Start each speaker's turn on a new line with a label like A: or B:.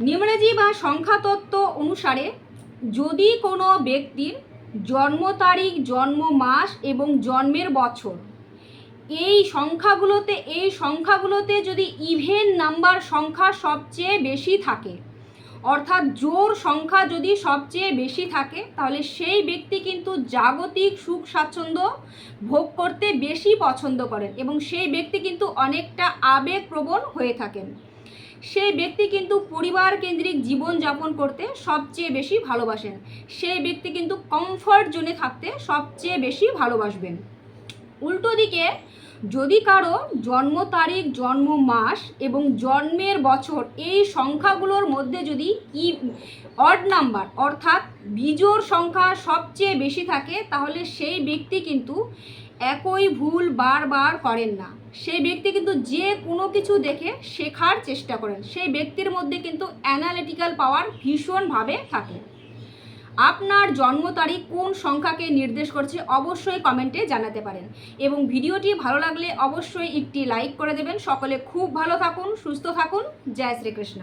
A: Numerology বা সংখ্যাতত্ত্ব অনুসারে যদি কোনো ব্যক্তির জন্ম তারিখ, জন্ম মাস এবং জন্মের বছর এই সংখ্যাগুলোতে যদি ইভেন নাম্বার সংখ্যা সবচেয়ে বেশি থাকে, অর্থাৎ জোড় সংখ্যা যদি সবচেয়ে বেশি থাকে, তাহলে সেই ব্যক্তি কিন্তু জাগতিক সুখ স্বাচ্ছন্দ্য ভোগ করতে বেশি পছন্দ করেন এবং সেই ব্যক্তি কিন্তু অনেকটা আবেগপ্রবণ হয়ে থাকেন। সেই ব্যক্তি কিন্তু পরিবার কেন্দ্রিক জীবনযাপন করতে সবচেয়ে বেশি ভালোবাসেন। সেই ব্যক্তি কিন্তু কমফর্ট জোনে থাকতে সবচেয়ে বেশি ভালোবাসবেন। উল্টো দিকে যদি কারো জন্ম তারিখ, জন্ম মাস এবং জন্মের বছর এই সংখ্যাগুলোর মধ্যে যদি অড নাম্বার অর্থাৎ বিজোড় সংখ্যা সবচেয়ে বেশি থাকে, তাহলে সেই ব্যক্তি কিন্তু একই ভুল বারবার করেন না। সেই ব্যক্তি কিন্তু যে কোনো কিছু দেখে শেখার চেষ্টা করেন। সেই ব্যক্তির মধ্যে কিন্তু অ্যানালিটিক্যাল পাওয়ার ভীষণভাবে থাকে। আপনার জন্ম তারিখ কোন সংখ্যাকে নির্দেশ করছে অবশ্যই কমেন্টে জানাতে পারেন এবং ভিডিওটি ভালো লাগলে অবশ্যই একটি লাইক করে দেবেন। সকলে খুব ভালো থাকুন, সুস্থ থাকুন। জয় শ্রীকৃষ্ণ।